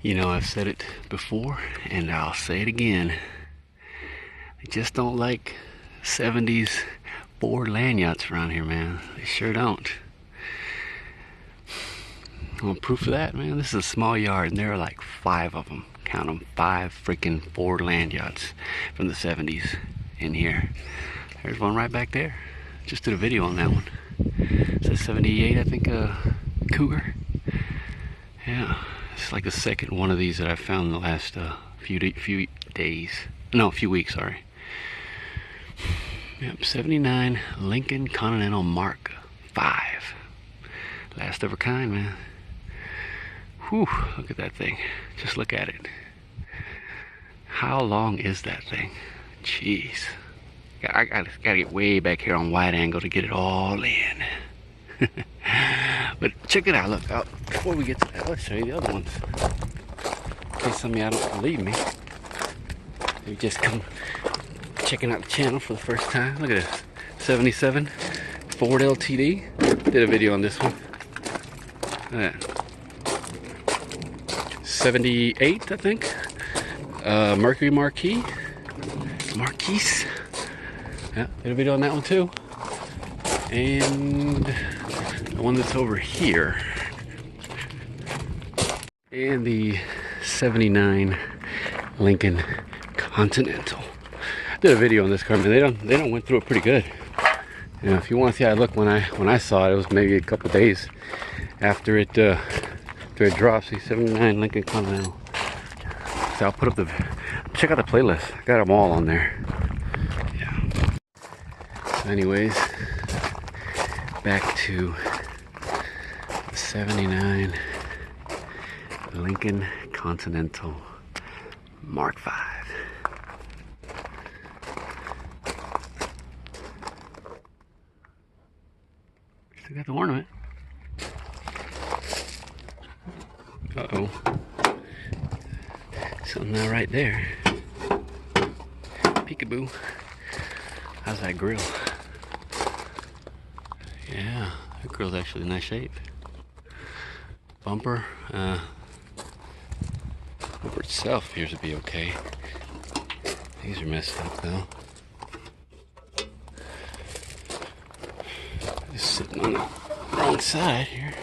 You know, I've said it before and I'll say it again. I just don't like 70s Ford land yachts around here, man. They sure don't. Well, proof of that, man, this is a small yard and there are like 5 of them. Count them, 5 freaking Ford land yachts from the 70s in here. There's one right back there. Just did a video on that one. It's a 78, I think, Cougar. Yeah, it's like the second one of these that I've found in the last few days. No, a few weeks, sorry. Yep, 79 Lincoln Continental Mark 5. Last of a kind, man. Whew, look at that thing. Just look at it. How long is that thing? Jeez. I gotta get way back here on wide angle to get it all in. But check it out, look out. Before we get to that, let's show you the other ones. In case some of y'all don't believe me. You just come checking out the channel for the first time. Look at this. 77 Ford LTD. Did a video on this one. Look at that. 78, I think. Mercury Marquis. Yeah, did a video on that one too. And the one that's over here. And the 79 Lincoln Continental. Did a video on this car, man. They don't went through it pretty good. You know, if you want to see how I looked when I saw it, it was maybe a couple days after it dropped. See, 79 Lincoln Continental. So I'll put up check out the playlist. I got them all on there. Yeah. So anyways, back to the 79 Lincoln Continental Mark 5. Still got the ornament. Uh-oh. Something not right there. Peekaboo. How's that grill? Yeah, that grill's actually in nice shape. Bumper itself appears to be okay. These are messed up though. Just sitting on the wrong side here.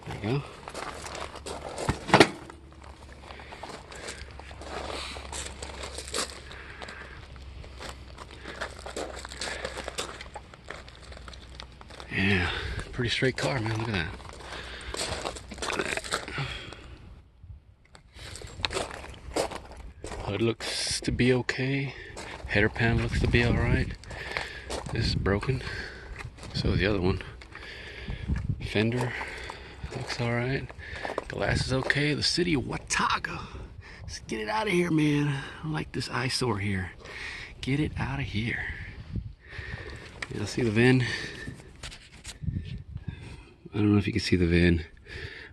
There you go. Yeah, pretty straight car, man. Look at that. Hood looks to be okay. Header panel looks to be alright. This is broken. So is the other one. Fender looks alright. Glass is okay. The city of Watauga. Let's get it out of here, man. I don't like this eyesore here. Get it out of here. You'll see the VIN. I don't know if you can see the VIN.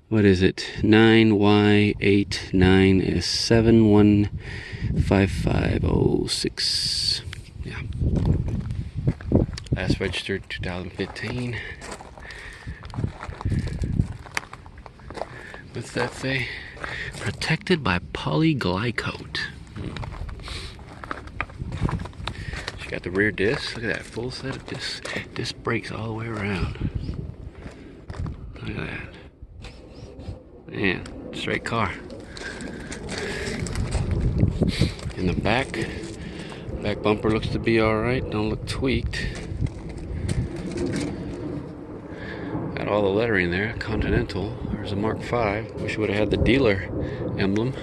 What is it? 9Y89S715506. Yeah. Last registered 2015. What's that say? Protected by polyglycoat. She got the rear disc. Look at that full set of disc brakes all the way around. Look at that. Man, straight car. In the back bumper looks to be alright, don't look tweaked. Got all the lettering there, Continental. There's a Mark 5. Wish we would have had the dealer emblem.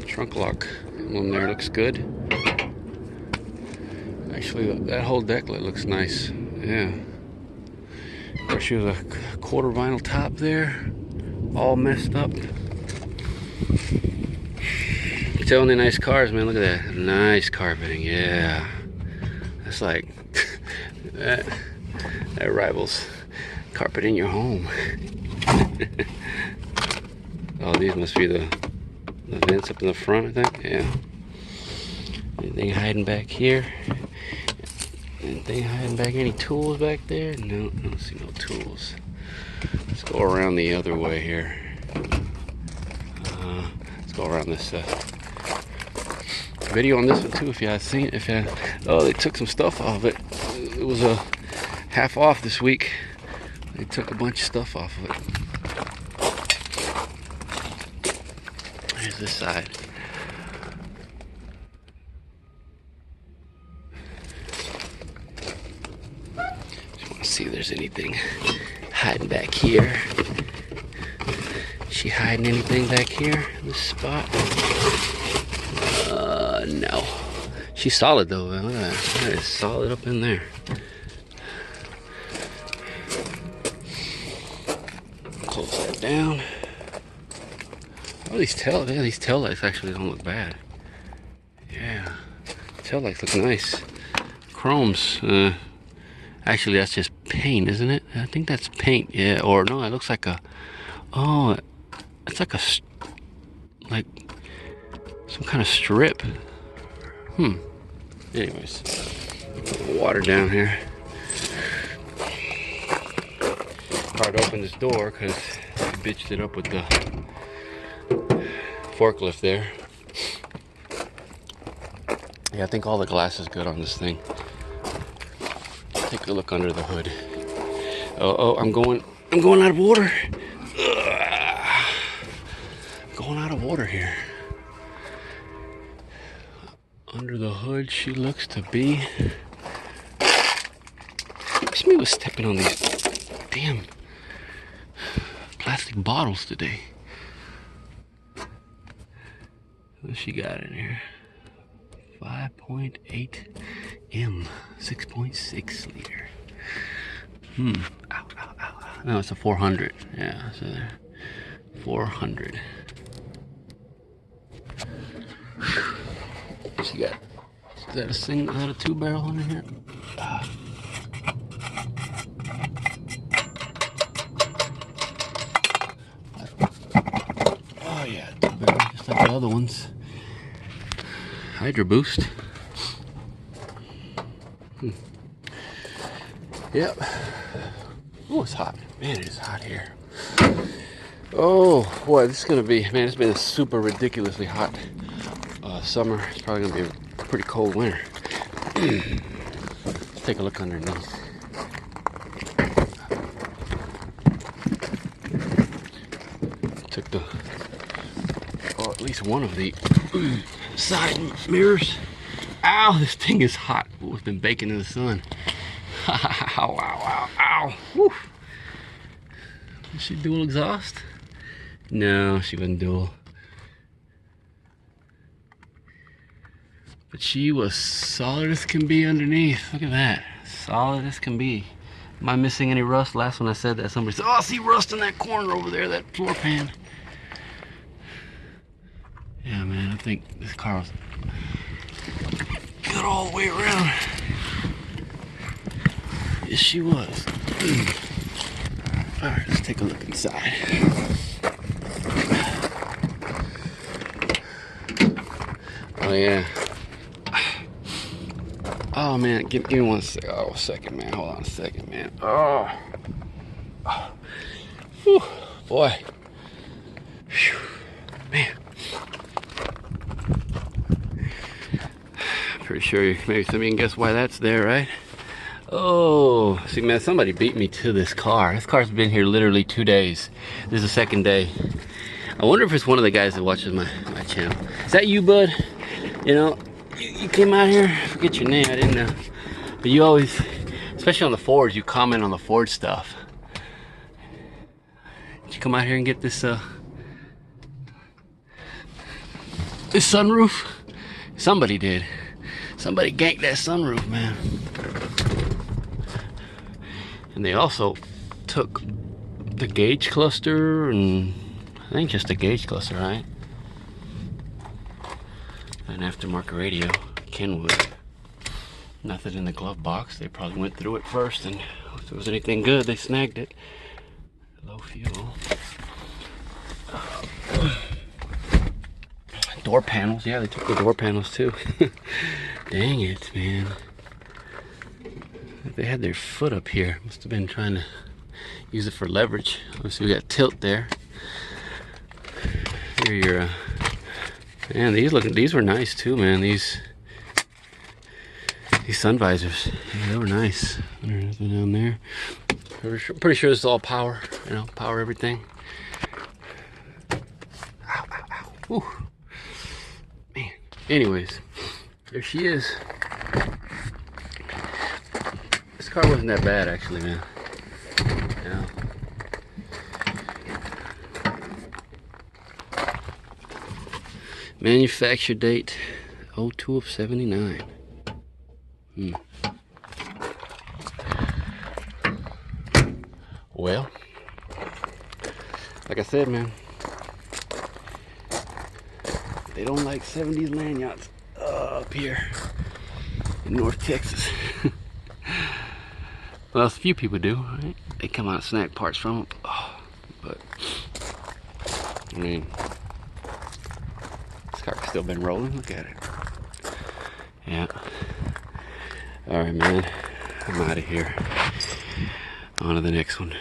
Trunk lock emblem there looks good. Actually, that whole decklet looks nice. Yeah. Of course, she was a quarter vinyl top there, all messed up. It's only nice cars, man. Look at that, nice carpeting. Yeah, that's like that rivals carpet in your home. Oh, these must be the vents up in the front, I think. Yeah. Anything hiding back here? Anything hiding back? Any tools back there? No, I don't see no tools. Let's go around the other way here. Let's go around this video on this one too. If you had seen it, oh, they took some stuff off of it. It was a half off this week. They took a bunch of stuff off of it. Here's this side. Just want to see if there's anything hiding back here. Is she hiding anything back here in this spot? No. She's solid though, man. Look at that. That is solid up in there. Close that down. Oh, these tail lights actually don't look bad. Yeah. Tail lights look nice. Chromes. Actually, that's just paint, isn't it? I think that's paint. Yeah. Or no, it looks like a. Oh, it's like like some kind of strip. Anyways, put the water down here. Hard to open this door because I bitched it up with the forklift there. Yeah, I think all the glass is good on this thing. Take a look under the hood. Oh, I'm going out of water. Going out of water here. Under the hood, she looks to be. Wish me was stepping on these damn plastic bottles today. What she got in here? 5.8 M, 6.6 liter. Ow, ow, ow, ow. No, it's a 400. Yeah, so 400. She got, is that a 2-barrel under here? Oh yeah, 2-barrel, just like the other ones. Hydro Boost. Yep. Oh, it's hot. Man, it is hot here. Oh boy, this is gonna be, man, it's been a super ridiculously hot summer. It's probably gonna be a pretty cold winter. Let's take a look underneath. Took at least one of the side mirrors. Ow, this thing is hot. Ooh, it's been baking in the sun. Ow, ow, ow, ow. Woo. Is she dual exhaust? No, she wasn't dual. But she was solid as can be underneath. Look at that. Solid as can be. Am I missing any rust? Last one I said that, somebody said, oh, I see rust in that corner over there, that floor pan. Yeah, man, I think this car was good all the way around. Yes, she was. All right, let's take a look inside. Oh, yeah. Oh, man, give me one second. Oh, a second, man. Hold on a second, man. Oh. Whew, boy. Whew. Man. Pretty sure you maybe some of you can guess why that's there, right? Oh, see, man, somebody beat me to this car. This car's been here literally 2 days. This is the second day. I wonder if it's one of the guys that watches my channel. Is that you, bud? You know, you came out here, I forget your name, I didn't know. But you always, especially on the Fords, you comment on the Ford stuff. Did you come out here and get this sunroof? Somebody did. Somebody ganked that sunroof, man. And they also took the gauge cluster and I think just the gauge cluster, right? An aftermarket radio, Kenwood. Nothing in the glove box. They probably went through it first, and if there was anything good, they snagged it. Low fuel. Door panels. Yeah, they took the door panels too. Dang it, man. They had their foot up here. Must have been trying to use it for leverage. Obviously we got tilt there. Here you're man, these were nice too, man. These sun visors, yeah, they were nice. There's nothing down there. Pretty sure this is all power, you know, power everything. Ow, ow, ow. Whew. Man. Anyways, there she is. This car wasn't that bad actually, man. Yeah. Manufacture date 02 of 79. Well, like I said, man, they don't like 70s land yachts up here in North Texas. Well, a few people do, right? They come out and snag parts from them. Oh, but I mean, this car's still been rolling. Look at it. Yeah. All right, man. I'm out of here. On to the next one.